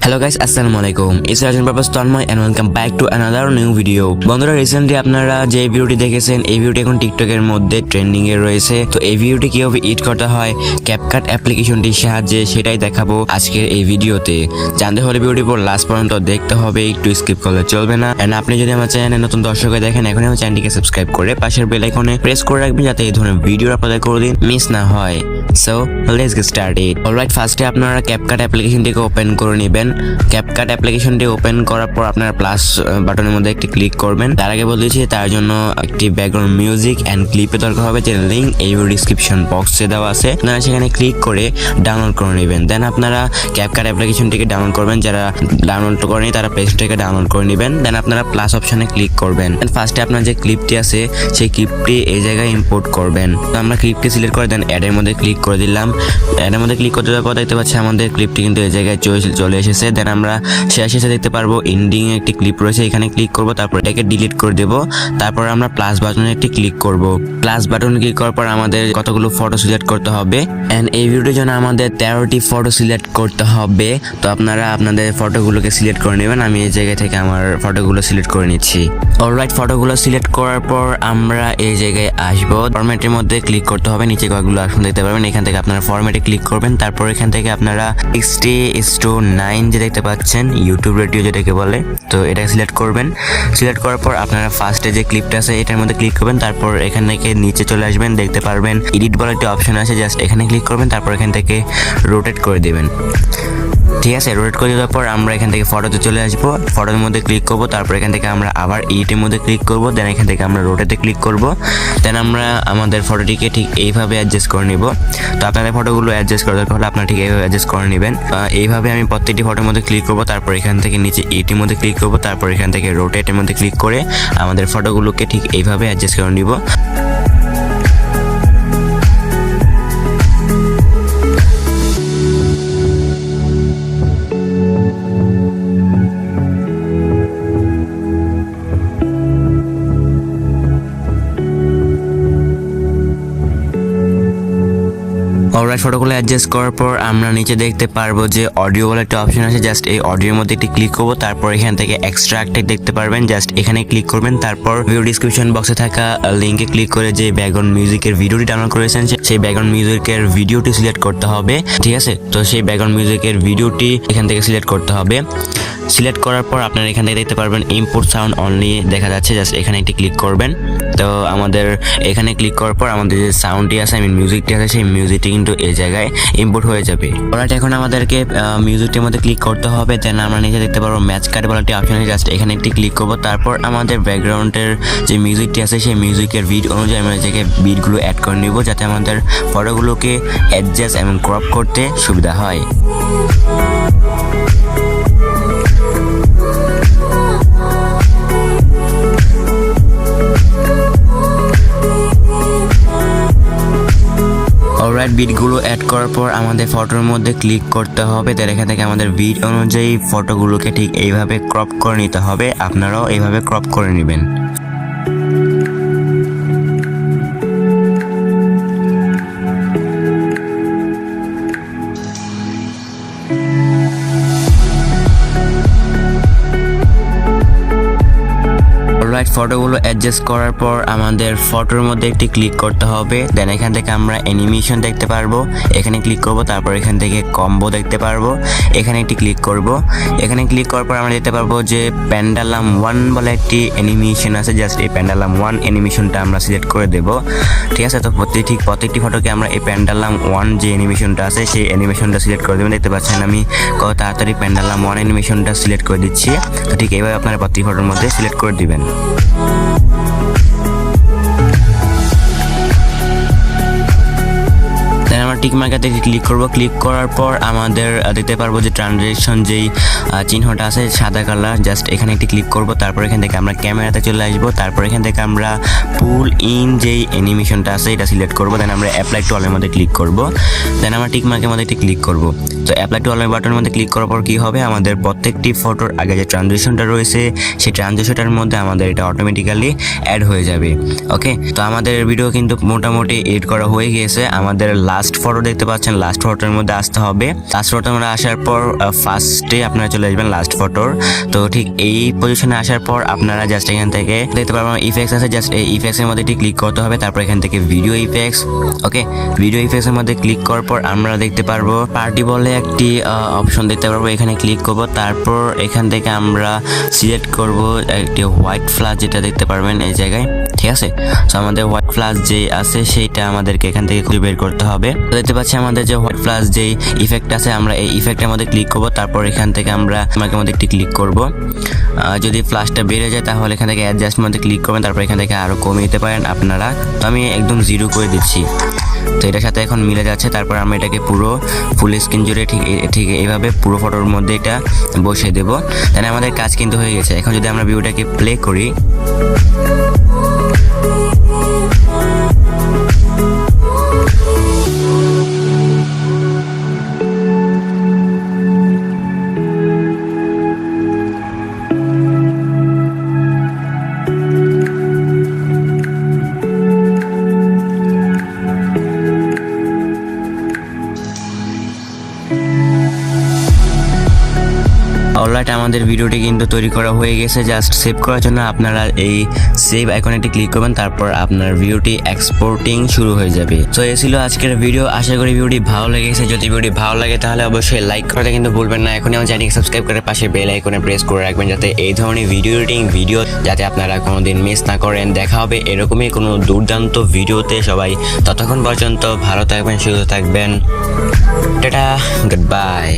Hello guys, আসসালামু আলাইকুম। It's Rajan purpose Tanmoy and welcome back to another new video. বন্ধুরা, recently আপনারা যে ভিডিওটি দেখেছেন, এই ভিডিওটি এখন টিকটকের মধ্যে ট্রেন্ডিং এ রয়েছে। তো এই ভিডিওটি কিভাবে এডিট করতে হয় ক্যাপকাট অ্যাপ্লিকেশনটির সাহায্যে সেটাই দেখাবো আজকের এই ভিডিওতে। জানতে হলে ভিডিওটি পুরো লাস্ট পর্যন্ত দেখতে হবে, একটু স্কিপ করলে চলবে না। এন্ড আপনি যদি আমার চ্যানেলে নতুন দর্শক হয়ে দেখেন, এখন আমার চ্যানেলটিকে সাবস্ক্রাইব করে পাশের বেল আইকনে প্রেস করে রাখবেন যাতে এই ধরনের ভিডিও আপনাদের কোনোদিন মিস না হয়। So let's get started. Alright, ফার্স্টে আপনারা ক্যাপকাট অ্যাপ্লিকেশনটিকে ওপেন করে নেবেন। ক্যাপকাট অ্যাপ্লিকেশনটি ওপেন করার পর আপনারা প্লাস বাটনের মধ্যে একটি ক্লিক করবেন। তার আগে বলেছি তার জন্য একটি ব্যাকগ্রাউন্ড মিউজিক এন্ড ক্লিপের দরকার হবে, যে লিঙ্ক এই ডিসক্রিপশন বক্সে দেওয়া আছে। আপনারা সেখানে ক্লিক করে ডাউনলোড করে নেবেন। দেন আপনারা ক্যাপকাট অ্যাপ্লিকেশনটিকে ডাউনলোড করবেন। যারা ডাউনলোড করেনি তারা পেজটাকে ডাউনলোড করে নেবেন। দেন আপনারা প্লাস অপশনে ক্লিক করবেন। দেন ফার্স্টে আপনার যে ক্লিপটি আছে সেই ক্লিপটি এই জায়গায় ইম্পোর্ট করবেন। তো আমরা ক্লিপটি সিলেক্ট করে দেন অ্যাডের মধ্যে ক্লিক করে দিলাম। অ্যাডের মধ্যে ক্লিক করতে দেওয়ার পর দেখতে পাচ্ছি আমাদের ক্লিপটি কিন্তু এই জায়গায় চলে এসেছে। দেন আমরা শেষে দেখতে পারবো এন্ডিং এ একটি ক্লিপ রয়েছে, এখানে ক্লিক করব, তারপর এটাকে ডিলিট করে দেব। তারপর আমরা প্লাস বাটনে একটি ক্লিক করব। প্লাস বাটন ক্লিক করার পর আমাদের কতগুলো ফটো সিলেক্ট করতে হবে এন্ড এই ভিডিওর জন্য আমাদের 13টি ফটো সিলেক্ট করতে হবে। তো আপনারা আপনাদের ফটোগুলোকে সিলেক্ট করে নেবেন। আমি এই জায়গা থেকে আমার ফটোগুলো সিলেক্ট করে নিচ্ছি। অলরাইট, ফটোগুলো সিলেক্ট করার পর আমরা এই জায়গায় আসবো। ফরম্যাটের মধ্যে ক্লিক করতে হবে। নিচে কয়েকগুলো অপশন দেখতে পারবেন, এখান থেকে আপনারা ফরম্যাটে ক্লিক করবেন। তারপর এখান থেকে আপনারা 60:9 যে দেখতে পাচ্ছেন, ইউটিউব রেডিও যেটাকে বলে, তো এটা সিলেক্ট করবেন। সিলেক্ট করার পর আপনারা ফার্স্টে যে ক্লিপটা আছে এটার মধ্যে ক্লিক করবেন। তারপর এখান থেকে নিচে চলে আসবেন, দেখতে পারবেন এডিট বলে একটা অপশন আছে, জাস্ট এখানে ক্লিক করবেন। তারপর এখান থেকে রোটেট করে দেবেন। ঠিক আছে, রোটেট করে দেওয়ার পর আমরা এখান থেকে ফটোতে চলে আসবো। ফটোর মধ্যে ক্লিক করব, তারপর এখান থেকে আমরা আবার এডিটের মধ্যে ক্লিক করব। দেন এখান থেকে আমরা রোটেটে ক্লিক করব। দেন আমরা আমাদের ফটোটিকে ঠিক এইভাবে অ্যাডজাস্ট করে নিব। তো আপনাদের ফটোগুলো অ্যাডজাস্ট করার দরকার হলে আপনারা ঠিক এইভাবে অ্যাডজাস্ট করে নেবেন। এইভাবে আমি প্রত্যেকটি ফটোর মধ্যে ক্লিক করব। তারপর এখান থেকে নিচে এডিটের মধ্যে ক্লিক করব। তারপর এখান থেকে রোটেটের মধ্যে ক্লিক করে আমাদের ফটোগুলোকে ঠিক এইভাবে অ্যাডজাস্ট করে নিব। অলরাইট, ফটোগুলো অ্যাডজাস্ট করার পর আমরা নিচে দেখতে পারবো যে অডিও বলে একটা অপশন আছে, জাস্ট এই অডিওর মধ্যে একটি ক্লিক করবো। তারপর এখান থেকে এক্সট্রাক্ট দেখতে পারবেন, জাস্ট এখানে ক্লিক করবেন। তারপর ভিডিও ডিসক্রিপশন বক্সে থাকা লিঙ্কে ক্লিক করে যে ব্যাকগ্রাউন্ড মিউজিকের ভিডিওটি ডাউনলোড করেছেন সেই ব্যাকগ্রাউন্ড মিউজিকের ভিডিওটি সিলেক্ট করতে হবে। ঠিক আছে, তো সেই ব্যাকগ্রাউন্ড মিউজিকের ভিডিওটি এখান থেকে সিলেক্ট করতে হবে। সিলেক্ট করার পর আপনারা এখান থেকে দেখতে পারবেন ইম্পোর্ট সাউন্ড অনলি দেখা যাচ্ছে, জাস্ট এখানে একটি ক্লিক করবেন। তো আমাদের এখানে ক্লিক করার পর আমাদের যে সাউন্ডটি আছে, মিউজিকটি আছে, সেই মিউজিকটি কিন্তু এই জায়গায় ইম্পোর্ট হয়ে যাবে। অলরাইট, এখন আমাদেরকে মিউজিকটির মধ্যে ক্লিক করতে হবে। দেন আমরা নিচে দেখতে পারবো ম্যাচ কাট বলে একটি অপশন আছে, জাস্ট এখানে একটি ক্লিক করব। তারপর আমাদের ব্যাকগ্রাউন্ডের যে মিউজিকটি আছে সেই মিউজিকের বিট অনুযায়ী আমরা যে বিটগুলো অ্যাড করে নিব, যাতে আমাদের ফটোগুলোকে অ্যাডজাস্ট এবং ক্রপ করতে সুবিধা হয়। অলরাইট, বিটগুলো অ্যাড করার পর আমাদের ফটোর মধ্যে ক্লিক করতে হবে। তার এখান থেকে আমাদের বিট অনুযায়ী ফটোগুলোকে ঠিক এইভাবে ক্রপ করে নিতে হবে। আপনারাও এইভাবে ক্রপ করে নেবেন। অলরাইট, ফটোগুলো অ্যাডজাস্ট করার পর আমাদের ফটোর মধ্যে একটি ক্লিক করতে হবে। দেন এখান থেকে আমরা অ্যানিমেশন দেখতে পারবো, এখানে ক্লিক করব। তারপর এখান থেকে কম্বো দেখতে পারবো, এখানে একটি ক্লিক করব। এখানে ক্লিক করার পর আমরা দেখতে পারবো যে পেন্ডালাম 1 বলে একটি অ্যানিমেশন আছে, জাস্ট এই পেন্ডালাম 1 অ্যানিমেশনটা আমরা সিলেক্ট করে দেব। ঠিক আছে, তো প্রত্যেকটি ফটোকে আমরা এই পেন্ডালাম 1 যে অ্যানিমেশনটা আছে সেই অ্যানিমেশনটা সিলেক্ট করে দেবেন। দেখতে পাচ্ছেন আমি কত তাড়াতাড়ি পেন্ডালাম 1 অ্যানিমেশনটা সিলেক্ট করে দিচ্ছি। তো ঠিক এইভাবে আপনারা প্রত্যেকটি ফটোর মধ্যে সিলেক্ট করে দিবেন। আমরা টিক মার্কাতে ক্লিক করব। ক্লিক করার পর আমাদের দেখতে পারবো যে ট্রানজেকশন যেই চিহ্নটা আছে সাদা কালার, জাস্ট এখানে একটি ক্লিক করব। তারপর এখান থেকে আমরা ক্যামেরাতে চলে আসবো। তারপর এখান থেকে আমরা পুল ইন যেই অ্যানিমেশনটা আছে এটা সিলেক্ট করব। দেন আমরা অ্যাপ্লাই টু অলের মধ্যে ক্লিক করব। দেন আমরা টিক মার্কের মধ্যে একটি ক্লিক করব। তো অ্যাপ্লাই টু অলের বাটনের মধ্যে ক্লিক করার পর কি হবে, আমাদের প্রত্যেকটি ফটোর আগে যে ট্রানজেকশনটা রয়েছে সেই ট্রানজেকশনটার মধ্যে আমাদের এটা অটোমেটিক্যালি অ্যাড হয়ে যাবে। ওকে, তো আমাদের ভিডিও কিন্তু মোটামুটি এডিট করা হয়ে গিয়েছে। আমাদের লাস্ট ফটো ফটো দেখতে পাচ্ছেন লাস্ট ফটোর মধ্যে আসতে হবে। লাস্ট ফটোর মধ্যে আসার পর ফার্স্টে আপনারা চলে আসবেন লাস্ট ফটোর। তো ঠিক এই পজিশনে আসার পর আপনারা জাস্ট এখান থেকে দেখতে পারবেন ইফেক্টস আছে, জাস্ট এই ইফেক্টস এর মধ্যে ক্লিক করতে হবে। তারপর এখান থেকে ভিডিও ইফেক্টস, ওকে ভিডিও ইফেক্টস এর মধ্যে ক্লিক করার পর আমরা দেখতে পারবো পার্টি বলে একটি অপশন দেখতে পারবো, এখানে ক্লিক করব। তারপর এখান থেকে আমরা সিলেক্ট করব একটি হোয়াইট ফ্ল্যাশ, যেটা দেখতে পারবেন এই জায়গায়, ঠিক আছে। তো আমাদের হোয়াইট ফ্ল্যাশ যে আছে সেইটা আমাদেরকে এখান থেকে খুঁজে বের করতে হবে। দেখতে পাচ্ছি আমাদের যে হোয়াইট ফ্ল্যাশ যেই ইফেক্ট আছে, আমরা এই ইফেক্টের মধ্যে ক্লিক করব। তারপর এখান থেকে আমরা মার্কের মধ্যে একটি ক্লিক করব। যদি ফ্ল্যাশটা বেড়ে যায় তাহলে এখান থেকে অ্যাডজাস্ট মধ্যে ক্লিক করবেন। তারপর এখান থেকে আরও কমিয়ে দিতে পারেন আপনারা। তো আমি একদম 0 করে দিচ্ছি। তো এটার সাথে এখন মিলে যাচ্ছে। তারপর আমরা এটাকে পুরো ফুল স্ক্রিন জুড়ে ঠিক এইভাবে পুরো ফটোর মধ্যে এটা বসিয়ে দেবো। তাহলে আমাদের কাজ কিন্তু হয়ে গেছে। এখন যদি আমরা ভিডিওটাকে প্লে করি, অলরাইট আমাদের ভিডিওটি কিন্তু তৈরি করা হয়ে গেছে। জাস্ট সেভ করার জন্য আপনারা এই সেভ আইকনেটি ক্লিক করবেন। তারপর আপনার ভিডিওটি এক্সপোর্টিং শুরু হয়ে যাবে। তো এই ছিল আজকের ভিডিও। আশা করি ভিডিওটি ভালো লেগেছে। যদি ভিডিওটি ভালো লাগে তাহলে অবশ্যই লাইক করতে কিন্তু ভুলবেন না। এখনই আমার চ্যানেলকে সাবস্ক্রাইব করে পাশে বেল আইকনে প্রেস করে রাখবেন, যাতে এই ধরনের ভিডিও যাতে আপনারা কোনোদিন মিস না করেন। দেখা হবে এরকমই কোনো দুর্দান্ত ভিডিওতে। সবাই ততক্ষণ পর্যন্ত ভালো থাকবেন, সুস্থ থাকবেন। Tata, good bye.